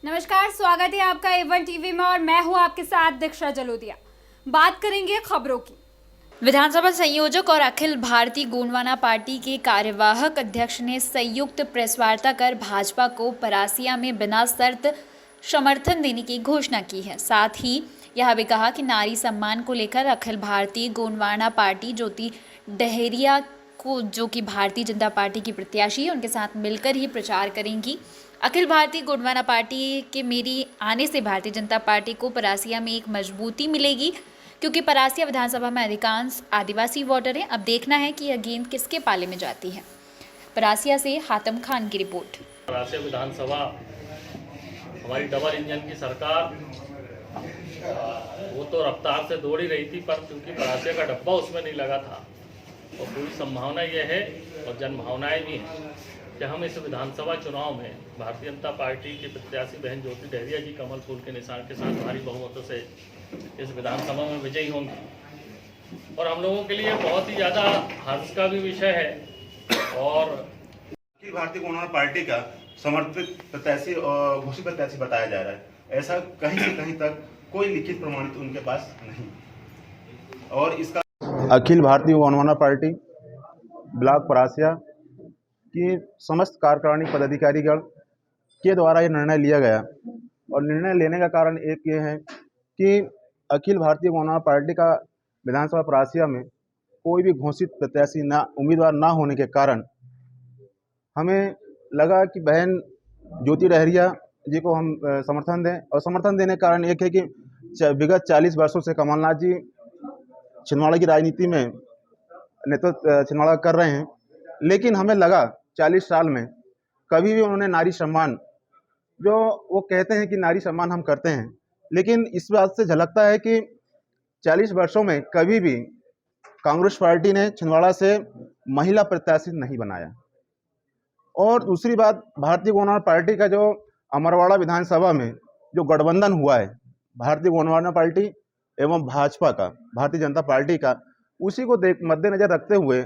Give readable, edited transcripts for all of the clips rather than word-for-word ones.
नमस्कार, स्वागत है आपका A1 टीवी में और मैं हूं आपके साथ दीक्षा जलोदिया। बात करेंगे खबरों की। विधानसभा संयोजक और अखिल भारतीय गोंडवाना पार्टी के कार्यवाहक अध्यक्ष ने संयुक्त प्रेस वार्ता कर भाजपा को परासिया में बिना शर्त समर्थन देने की घोषणा की है। साथ ही यह भी कहा कि नारी सम्मान को लेकर अखिल भारतीय गोंडवाना पार्टी ज्योति डहेरिया को, जो कि भारतीय जनता पार्टी की प्रत्याशी है, उनके साथ मिलकर ही प्रचार करेंगी। अखिल भारतीय गोंडवाना पार्टी के मेरी आने से भारतीय जनता पार्टी को परासिया में एक मजबूती मिलेगी, क्योंकि परासिया विधानसभा में अधिकांश आदिवासी वोटर हैं। अब देखना है कि यह गेंद किसके पाले में जाती है। परासिया से हातम खान की रिपोर्ट। परासिया विधानसभा हमारी डबल इंजन की सरकार, वो तो रफ्तार से दौड़ ही रही थी, पर क्योंकि परासिया का डब्बा उसमें नहीं लगा था और पूरी संभावना ये है और जनभावनाएं भी हैं कि हम इस विधानसभा चुनाव में भारतीय जनता पार्टी की प्रत्याशी बहन ज्योति डहरिया जी कमल फूल के निशान के साथ भारी बहुमतों से इस विधानसभा में विजयी होंगी। और हम लोगों के लिए बहुत ही ज़्यादा हर्ष का भी विषय है। और अखिल भारतीय गोंडवाना पार्टी का समर्पित प्रत्याशी और घोषित प्रत्याशी बताया जा रहा है। ऐसा कहीं से कहीं तक कोई लिखित प्रमाणित उनके पास नहीं। और इसका अखिल भारतीय गोंडवाना पार्टी ब्लॉक परासिया की समस्त कार्यकारिणी पदाधिकारीगण के द्वारा ये निर्णय लिया गया और निर्णय लेने का कारण एक ये है कि अखिल भारतीय गोंडवाना पार्टी का विधानसभा परासिया में कोई भी घोषित प्रत्याशी उम्मीदवार ना होने के कारण हमें लगा कि बहन ज्योति डहरिया जी को हम समर्थन दें। और समर्थन देने का कारण एक है कि विगत 40 वर्षों से कमलनाथ जी छिंदवाड़ा की राजनीति में नेतृत्व छिंदवाड़ा कर रहे हैं, लेकिन हमें लगा 40 साल में कभी भी उन्होंने नारी सम्मान, जो वो कहते हैं कि नारी सम्मान हम करते हैं, लेकिन इस बात से झलकता है कि 40 वर्षों में कभी भी कांग्रेस पार्टी ने छिंदवाड़ा से महिला प्रत्याशी नहीं बनाया। और दूसरी बात, भारतीय गोंडवाना पार्टी का जो अमरवाड़ा विधानसभा में जो गठबंधन हुआ है भारतीय गोंडवाना पार्टी एवं भाजपा का, भारतीय जनता पार्टी का, उसी को मद्देनजर रखते हुए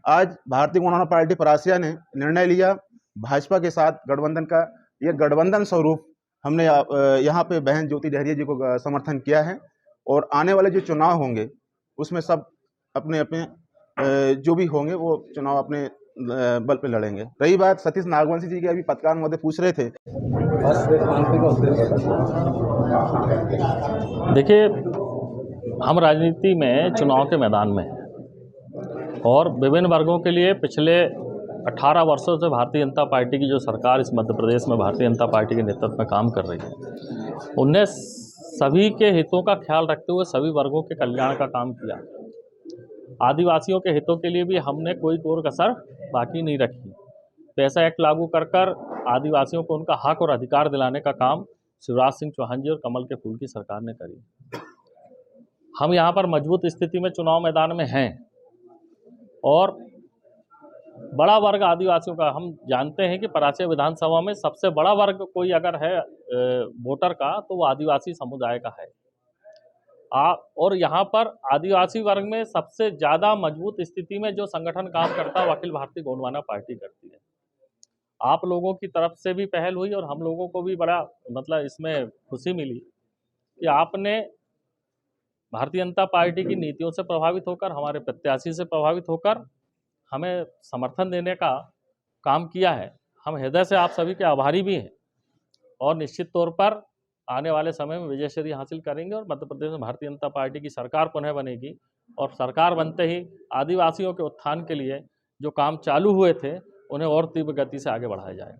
आज भारतीय गोंडवाना पार्टी परासिया ने निर्णय लिया भाजपा के साथ गठबंधन का। ये गठबंधन स्वरूप हमने यहाँ पे बहन ज्योति डहरिया जी को समर्थन किया है। और आने वाले जो चुनाव होंगे उसमें सब अपने अपने जो भी होंगे वो चुनाव अपने बल पे लड़ेंगे। रही बात सतीश नागवंशी जी की, अभी पत्रकार महोदय पूछ रहे थे। देखिए, हम राजनीति में चुनाव के मैदान में हैं और विभिन्न वर्गों के लिए पिछले 18 वर्षों से भारतीय जनता पार्टी की जो सरकार इस मध्य प्रदेश में भारतीय जनता पार्टी के नेतृत्व में काम कर रही है, उनने सभी के हितों का ख्याल रखते हुए सभी वर्गों के कल्याण का काम किया। आदिवासियों के हितों के लिए भी हमने कोई कोर कसर बाकी नहीं रखी। पैसा एक्ट लागू कर आदिवासियों को उनका हक और अधिकार दिलाने का काम शिवराज सिंह चौहान जी और कमल के फूल की सरकार ने करी। हम यहाँ पर मजबूत स्थिति में चुनाव मैदान में हैं और बड़ा वर्ग आदिवासियों का, हम जानते हैं कि परासिया विधानसभा में सबसे बड़ा वर्ग कोई अगर है वोटर का, तो वो आदिवासी समुदाय का है। और यहाँ पर आदिवासी वर्ग में सबसे ज़्यादा मजबूत स्थिति में जो संगठन काम करता है वो अखिल भारतीय गोंडवाना पार्टी करती है। आप लोगों की तरफ से भी पहल हुई और हम लोगों को भी बड़ा इसमें खुशी मिली कि आपने भारतीय जनता पार्टी की नीतियों से प्रभावित होकर, हमारे प्रत्याशी से प्रभावित होकर हमें समर्थन देने का काम किया है। हम हृदय से आप सभी के आभारी भी हैं और निश्चित तौर पर आने वाले समय में विजयश्री हासिल करेंगे और मध्य प्रदेश में भारतीय जनता पार्टी की सरकार पुनः बनेगी। और सरकार बनते ही आदिवासियों के उत्थान के लिए जो काम चालू हुए थे उन्हें और तीव्र गति से आगे बढ़ाया जाएगा।